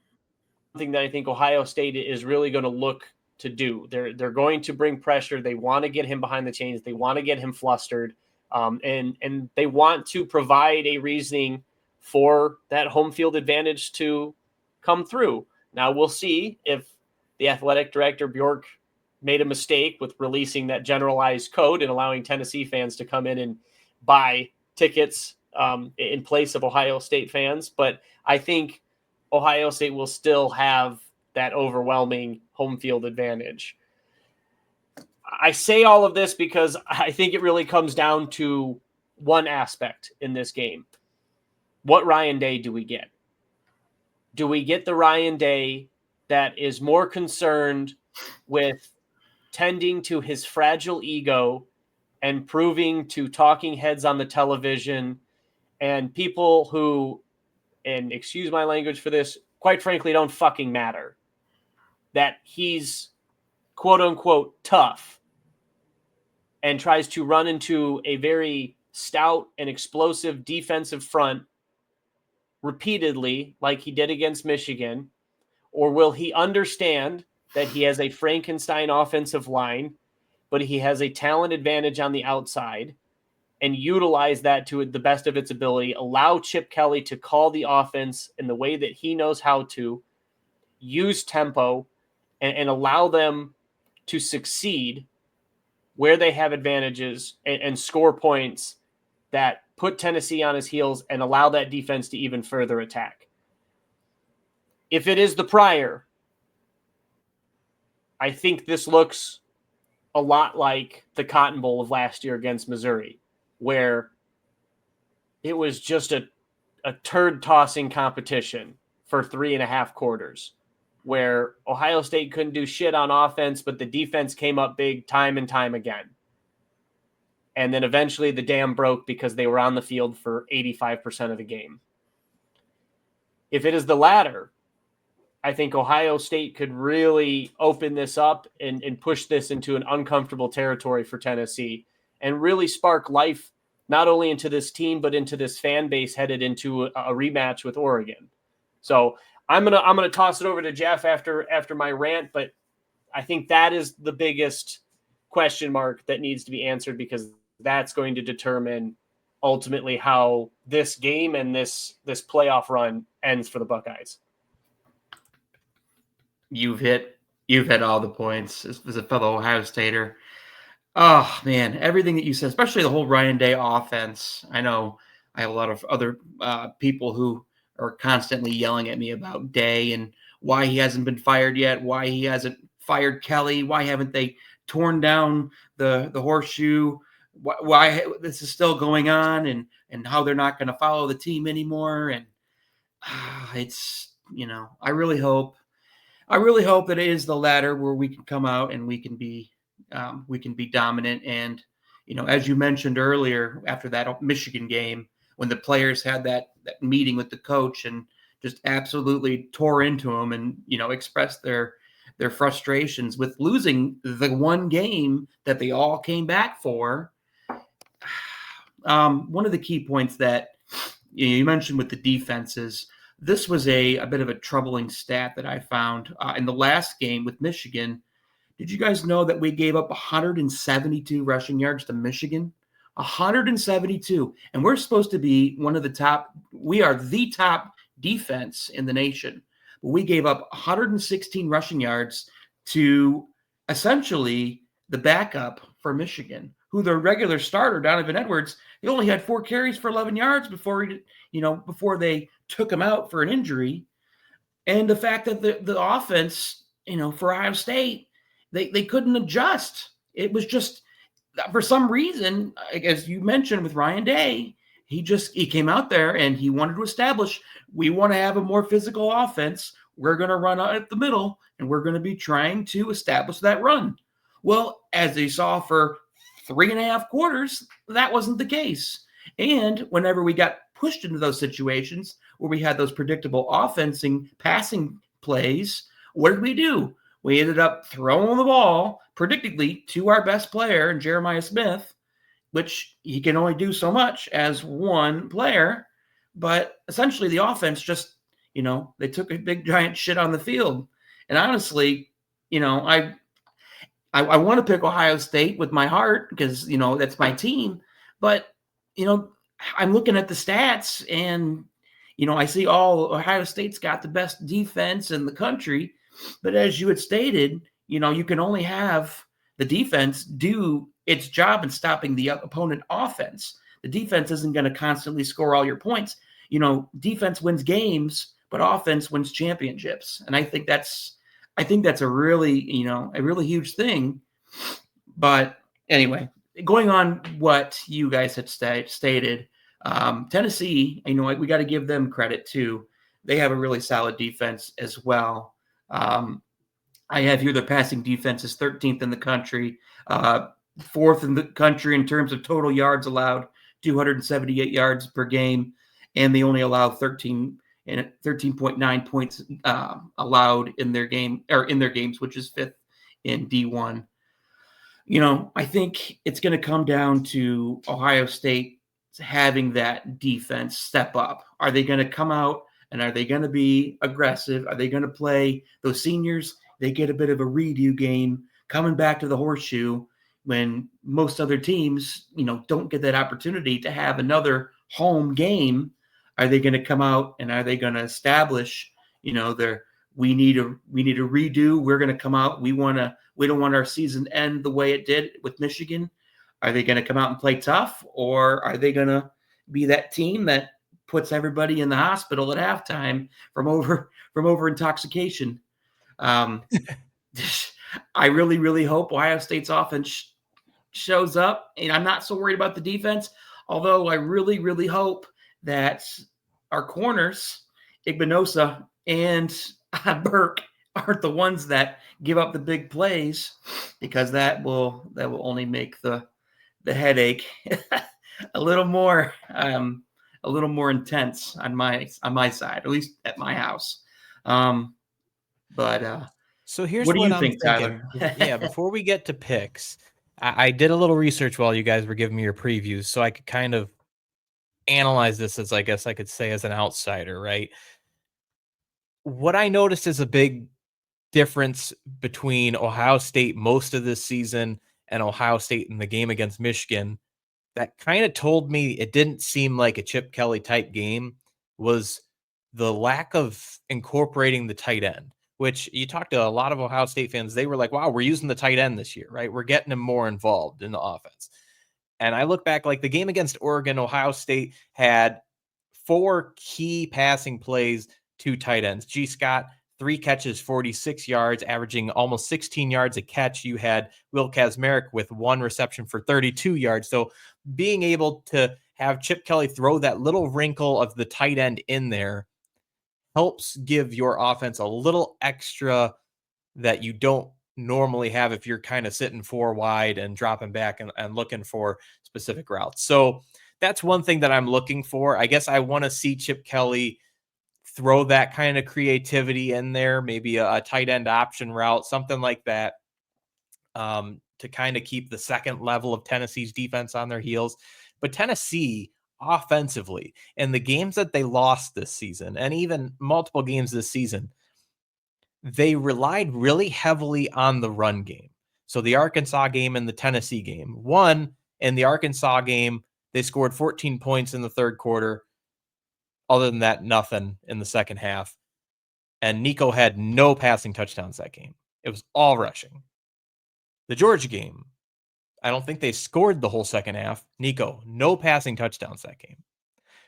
that I think Ohio State is really going to look to do. They're going to bring pressure. They want to get him behind the chains. They want to get him flustered. And they want to provide a reasoning for that home field advantage to come through. Now we'll see if the athletic director Bjork made a mistake with releasing that generalized code and allowing Tennessee fans to come in and buy tickets in place of Ohio State fans. But I think Ohio State will still have that overwhelming home field advantage. I say all of this because I think it really comes down to one aspect in this game. What Ryan Day do we get? Do we get the Ryan Day that is more concerned with tending to his fragile ego and proving to talking heads on the television and people who, and excuse my language for this, quite frankly, don't fucking matter, that he's quote unquote tough and tries to run into a very stout and explosive defensive front repeatedly like he did against Michigan? Or will he understand that he has a Frankenstein offensive line, but he has a talent advantage on the outside, and utilize that to the best of its ability, allow Chip Kelly to call the offense in the way that he knows how to, use tempo, and allow them to succeed where they have advantages and score points that put Tennessee on his heels and allow that defense to even further attack? If it is the prior, I think this looks a lot like the Cotton Bowl of last year against Missouri, where it was just a turd-tossing competition for 3.5 quarters, where Ohio State couldn't do shit on offense, but the defense came up big time and time again. And then eventually the dam broke because they were on the field for 85% of the game. If it is the latter, I think Ohio State could really open this up and push this into an uncomfortable territory for Tennessee and really spark life not only into this team, but into this fan base headed into a rematch with Oregon. So I'm gonna toss it over to Jeff after my rant, but I think that is the biggest question mark that needs to be answered, because that's going to determine ultimately how this game and this playoff run ends for the Buckeyes. You've hit all the points as a fellow Ohio Stater. Oh man, everything that you said, especially the whole Ryan Day offense. I know I have a lot of other people who are constantly yelling at me about Day and why he hasn't been fired yet, why he hasn't fired Kelly, why haven't they torn down the horseshoe, why this is still going on, and how they're not going to follow the team anymore. And it's, I really hope that it is the latter, where we can come out and we can be dominant. And, as you mentioned earlier, after that Michigan game, when the players had that meeting with the coach and just absolutely tore into him and, expressed their frustrations with losing the one game that they all came back for. One of the key points that you mentioned with the defenses, this was a bit of a troubling stat that I found in the last game with Michigan. Did you guys know that we gave up 172 rushing yards to Michigan? 172. And we're supposed to be one of the top. We are the top defense in the nation. But we gave up 116 rushing yards to essentially the backup for Michigan, who the regular starter, Donovan Edwards, he only had 4 carries for 11 yards before before they took him out for an injury. And the fact that the offense, for Ohio State, they couldn't adjust. It was just, for some reason, as you mentioned with Ryan Day, he came out there and he wanted to establish, we want to have a more physical offense. We're going to run out at the middle, and we're going to be trying to establish that run. Well, as they saw for 3.5 quarters, that wasn't the case. And whenever we got pushed into those situations where we had those predictable passing plays, what did we do? We ended up throwing the ball predictably to our best player, Jeremiah Smith, which he can only do so much as one player. But essentially the offense just, they took a big giant shit on the field. And honestly, I want to pick Ohio State with my heart because, that's my team. But, I'm looking at the stats and, I see Ohio State's got the best defense in the country. But as you had stated, you can only have the defense do its job in stopping the opponent offense. The defense isn't going to constantly score all your points. Defense wins games, but offense wins championships. And I think that's a really, a really huge thing. But anyway, going on what you guys had stated, Tennessee, we got to give them credit too. They have a really solid defense as well. I have here their passing defense is 13th in the country, 4th in the country in terms of total yards allowed, 278 yards per game, and they only allow 13.9 points allowed in their games, which is 5th in D1. I think it's going to come down to Ohio State having that defense step up. Are they going to come out and are they going to be aggressive? Are they going to play those seniors? They get a bit of a redo game coming back to the horseshoe when most other teams, don't get that opportunity to have another home game. Are they going to come out and are they going to establish, we need a redo. We're going to come out. We don't want our season to end the way it did with Michigan. Are they going to come out and play tough, or are they going to be that team that puts everybody in the hospital at halftime from over intoxication? I really, really hope Ohio State's offense shows up, and I'm not so worried about the defense, although I really, really hope that our corners, Igbinosa and Burke, aren't the ones that give up the big plays, because that will only make the headache a little more intense on my side, at least at my house. So here's what do you I'm think, thinking. Tyler? Yeah, before we get to picks, I did a little research while you guys were giving me your previews, so I could kind of analyze this as, I guess I could say, as an outsider, right? What I noticed is a big difference between Ohio State most of this season and Ohio State in the game against Michigan that kind of told me it didn't seem like a Chip Kelly type game was the lack of incorporating the tight end, which you talk to a lot of Ohio State fans. They were like, wow, we're using the tight end this year, right? We're getting him more involved in the offense. And I look back, like the game against Oregon, Ohio State had 4 key passing plays to tight ends. G. Scott, 3 catches, 46 yards, averaging almost 16 yards a catch. You had Will Kazmarek with 1 reception for 32 yards. So being able to have Chip Kelly throw that little wrinkle of the tight end in there helps give your offense a little extra that you don't normally have if you're kind of sitting 4 wide and dropping back and looking for specific routes. So that's one thing that I'm looking for. I guess I want to see Chip Kelly throw that kind of creativity in there, maybe a tight end option route, something like that, to kind of keep the second level of Tennessee's defense on their heels. But Tennessee offensively, in the games that they lost this season, and even multiple games this season, they relied really heavily on the run game. So the Arkansas game and the Tennessee game. In the Arkansas game, they scored 14 points in the third quarter. Other than that, nothing in the second half. And Nico had no passing touchdowns that game. It was all rushing. The Georgia game, I don't think they scored the whole second half. Nico, no passing touchdowns that game.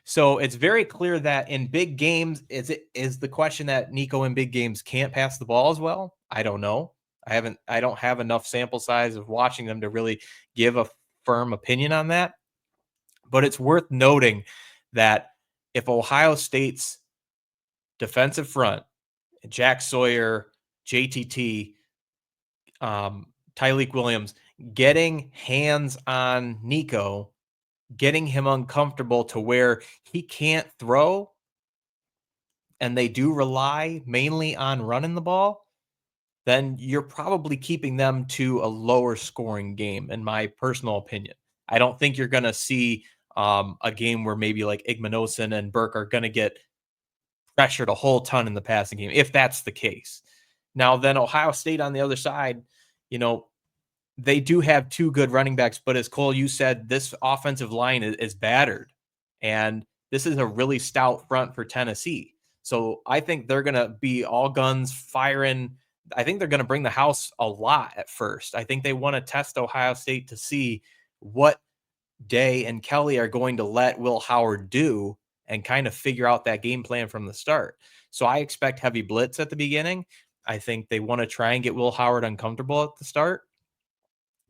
So it's very clear that in big games, is the question that Nico in big games can't pass the ball as well? I don't know. I don't have enough sample size of watching them to really give a firm opinion on that. But it's worth noting that if Ohio State's defensive front, Jack Sawyer, JTT, Tyleik Williams, getting hands on Nico, getting him uncomfortable to where he can't throw, and they do rely mainly on running the ball, then you're probably keeping them to a lower scoring game, in my personal opinion. I don't think you're going to see a game where maybe like Igmanosin and Burke are going to get pressured a whole ton in the passing game, if that's the case. Now, then Ohio State on the other side, they do have two good running backs, but as Cole, you said, this offensive line is battered, and this is a really stout front for Tennessee. So I think they're going to be all guns firing. I think they're going to bring the house a lot at first. I think they want to test Ohio State to see what Day and Kelly are going to let Will Howard do and kind of figure out that game plan from the start. So I expect heavy blitz at the beginning. I think they want to try and get Will Howard uncomfortable at the start,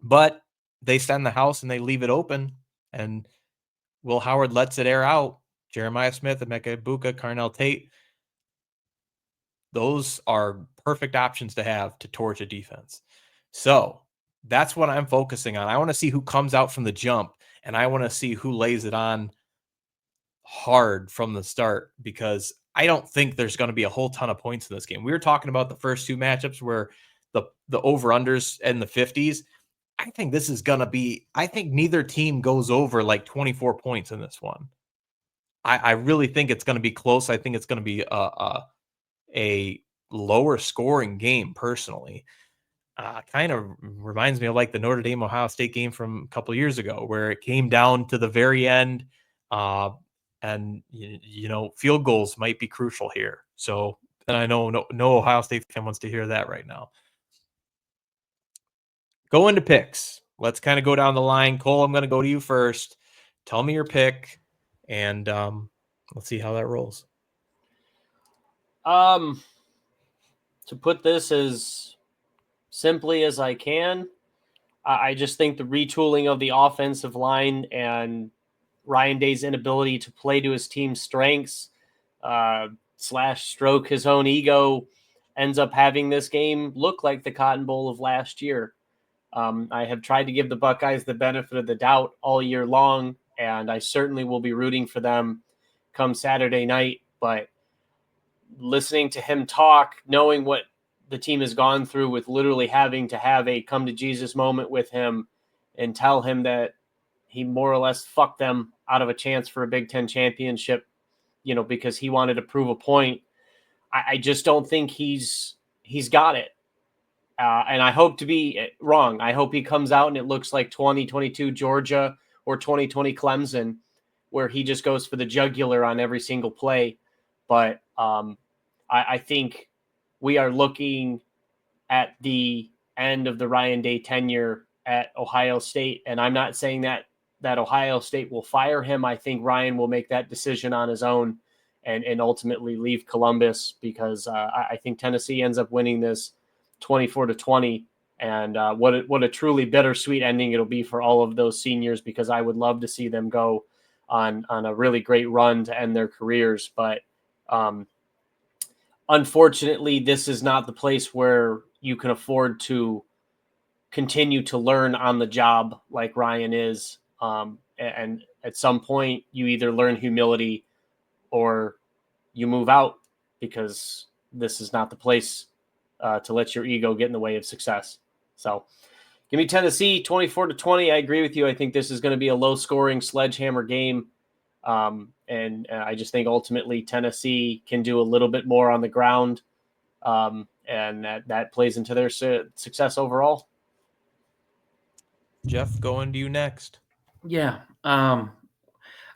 but they send the house and they leave it open, and Will Howard lets it air out. Jeremiah Smith, Emeka Ibuka, Carnell Tate, those are perfect options to have to torch a defense. So that's what I'm focusing on. I want to see who comes out from the jump, and I want to see who lays it on hard from the start, because I don't think there's going to be a whole ton of points in this game. We were talking about the first two matchups where the over-unders in the 50s. I think this is going to be, I think neither team goes over like 24 points in this one. I really think it's going to be close. I think it's going to be a lower scoring game personally. Kind of reminds me of like the Notre Dame Ohio State game from a couple of years ago, where it came down to the very end. And field goals might be crucial here. So, and I know no Ohio State fan wants to hear that right now. Go into picks. Let's kind of go down the line. Cole, I'm going to go to you first. Tell me your pick, and let's see how that rolls. To put this as simply as I can, I just think the retooling of the offensive line and Ryan Day's inability to play to his team's strengths / stroke his own ego ends up having this game look like the Cotton Bowl of last year. I have tried to give the Buckeyes the benefit of the doubt all year long, and I certainly will be rooting for them come Saturday night. But listening to him talk, knowing what the team has gone through with literally having to have a come to Jesus moment with him and tell him that he more or less fucked them out of a chance for a Big Ten championship, because he wanted to prove a point. I just don't think he's got it. And I hope to be wrong. I hope he comes out and it looks like 2022 Georgia or 2020 Clemson, where he just goes for the jugular on every single play. But I think we are looking at the end of the Ryan Day tenure at Ohio State. And I'm not saying that Ohio State will fire him. I think Ryan will make that decision on his own and ultimately leave Columbus, because I think Tennessee ends up winning this 24-20. And what a truly bittersweet ending it'll be for all of those seniors, because I would love to see them go on a really great run to end their careers. But unfortunately, this is not the place where you can afford to continue to learn on the job like Ryan is. And at some point, you either learn humility or you move out, because this is not the place to let your ego get in the way of success. So give me Tennessee 24-20. I agree with you. I think this is going to be a low scoring sledgehammer game. And I just think ultimately Tennessee can do a little bit more on the ground. And that plays into their success overall. Jeff, going to you next. Yeah.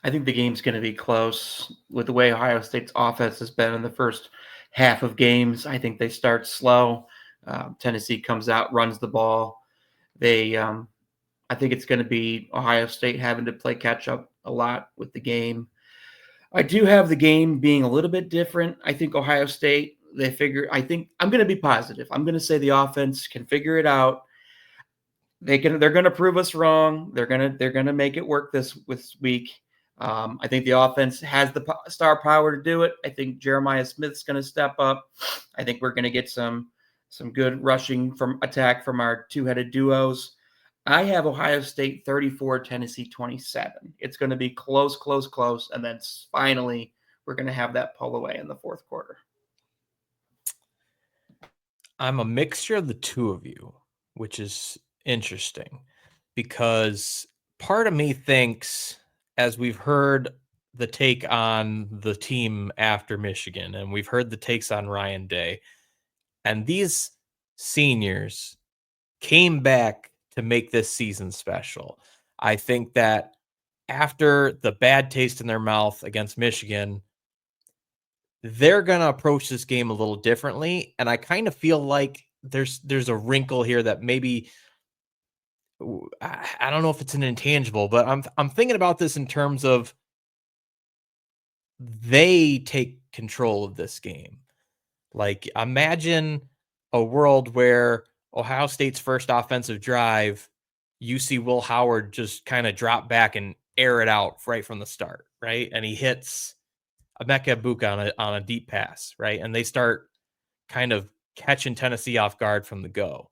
I think the game's going to be close with the way Ohio State's offense has been in the first half of games. I think they start slow. Tennessee comes out, runs the ball. I think it's going to be Ohio State having to play catch up a lot with the game. I do have the game being a little bit different. I think Ohio State, I think I'm going to be positive. I'm going to say the offense can figure it out. They're going to prove us wrong. They're going to make it work this week. I think the offense has the star power to do it. I think Jeremiah Smith's going to step up. I think we're going to get some good rushing from attack from our two-headed duos. I have Ohio State 34, Tennessee 27. It's going to be close, and then finally we're going to have that pull away in the fourth quarter. I'm a mixture of the two of you, which is interesting because part of me thinks, as we've heard the take on the team after Michigan, and we've heard the takes on Ryan Day, and these seniors came back to make this season special. I think that after the bad taste in their mouth against Michigan, they're going to approach this game a little differently. And I kind of feel like there's a wrinkle here that maybe, I don't know if it's an intangible, but I'm thinking about this in terms of they take control of this game. Like, imagine a world where Ohio State's first offensive drive, you see Will Howard just kind of drop back and air it out right from the start, right? And he hits Emeka Egbuka on a deep pass, right? And they start kind of catching Tennessee off guard from the go.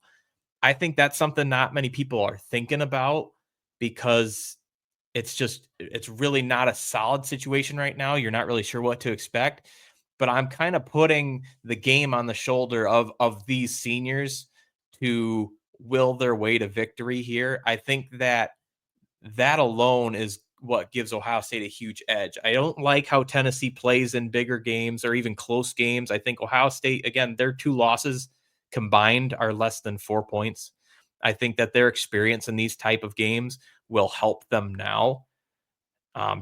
I think that's something not many people are thinking about because it's really not a solid situation right now. You're not really sure what to expect. But I'm kind of putting the game on the shoulder of these seniors to will their way to victory here. I think that alone is what gives Ohio State a huge edge. I don't like how Tennessee plays in bigger games or even close games. I think Ohio State, again, their 2 losses combined are less than 4 points. I think that their experience in these type of games will help them now.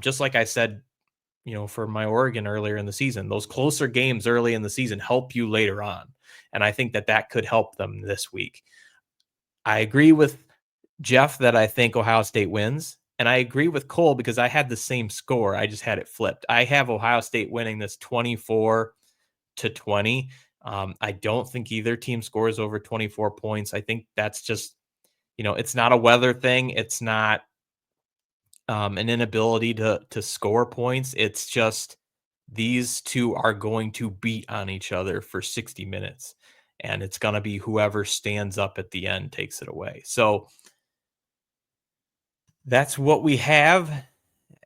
Just like I said, for my Oregon earlier in the season, those closer games early in the season help you later on. And I think that could help them this week. I agree with Jeff that I think Ohio State wins. And I agree with Cole because I had the same score. I just had it flipped. I have Ohio State winning this 24-20. I don't think either team scores over 24 points. I think that's just, it's not a weather thing. It's not an inability to score points. It's just these two are going to beat on each other for 60 minutes. And it's going to be whoever stands up at the end takes it away. So that's what we have.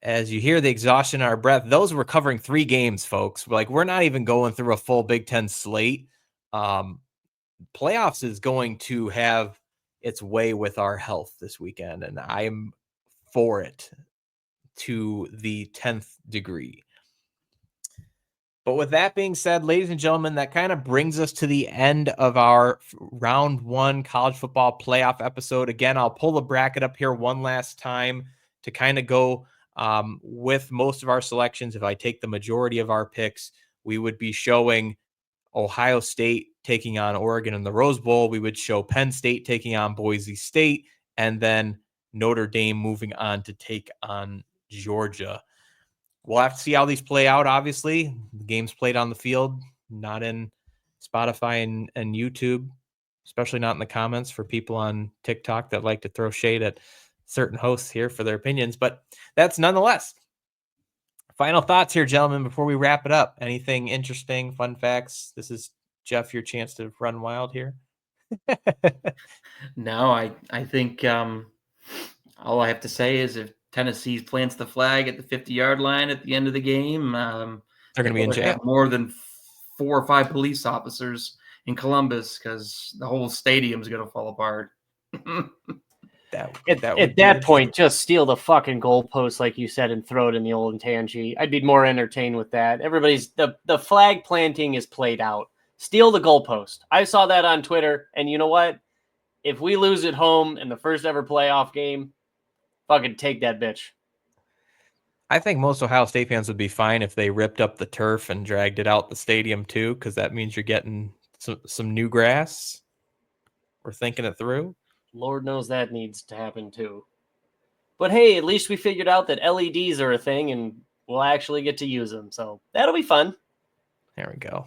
As you hear the exhaustion in our breath, those were covering 3 games, folks. We're not even going through a full Big Ten slate. Playoffs is going to have its way with our health this weekend, and I'm for it to the 10th degree. But with that being said, ladies and gentlemen, that kind of brings us to the end of our round 1 college football playoff episode. Again, I'll pull the bracket up here one last time to kind of go with most of our selections. If I take the majority of our picks, we would be showing Ohio State taking on Oregon in the Rose Bowl. We would show Penn State taking on Boise State, and then Notre Dame moving on to take on Georgia. We'll have to see how these play out, obviously. The game's played on the field, not in Spotify and YouTube, especially not in the comments for people on TikTok that like to throw shade at certain hosts here for their opinions. But that's nonetheless. Final thoughts here, gentlemen, before we wrap it up. Anything interesting, fun facts? This is, Jeff, your chance to run wild here. No, I think all I have to say is if Tennessee plants the flag at the 50-yard line at the end of the game, they're going to be in jail. Have more than 4 or 5 police officers in Columbus because the whole stadium is going to fall apart. At that point, just steal the fucking goalpost, like you said, and throw it in the old Tangy. I'd be more entertained with that. The flag planting is played out. Steal the goalpost. I saw that on Twitter, and you know what? If we lose at home in the first ever playoff game, fucking take that bitch. I think most Ohio State fans would be fine if they ripped up the turf and dragged it out the stadium too, because that means you're getting some new grass. We're thinking it through. Lord knows that needs to happen too. But hey, at least we figured out that LEDs are a thing and we'll actually get to use them. So that'll be fun. There we go.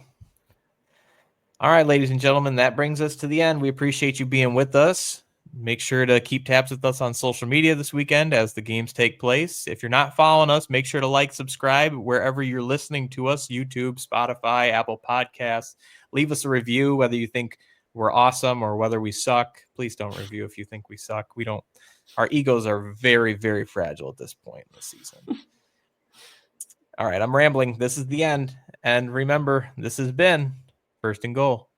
All right, ladies and gentlemen, that brings us to the end. We appreciate you being with us. Make sure to keep tabs with us on social media this weekend as the games take place. If you're not following us, make sure to like, subscribe wherever you're listening to us, YouTube, Spotify, Apple Podcasts. Leave us a review, whether you think we're awesome or whether we suck. Please don't review if you think we suck. We don't. Our egos are very, very fragile at this point in the season. All right, I'm rambling. This is the end. And remember, this has been First and Goal.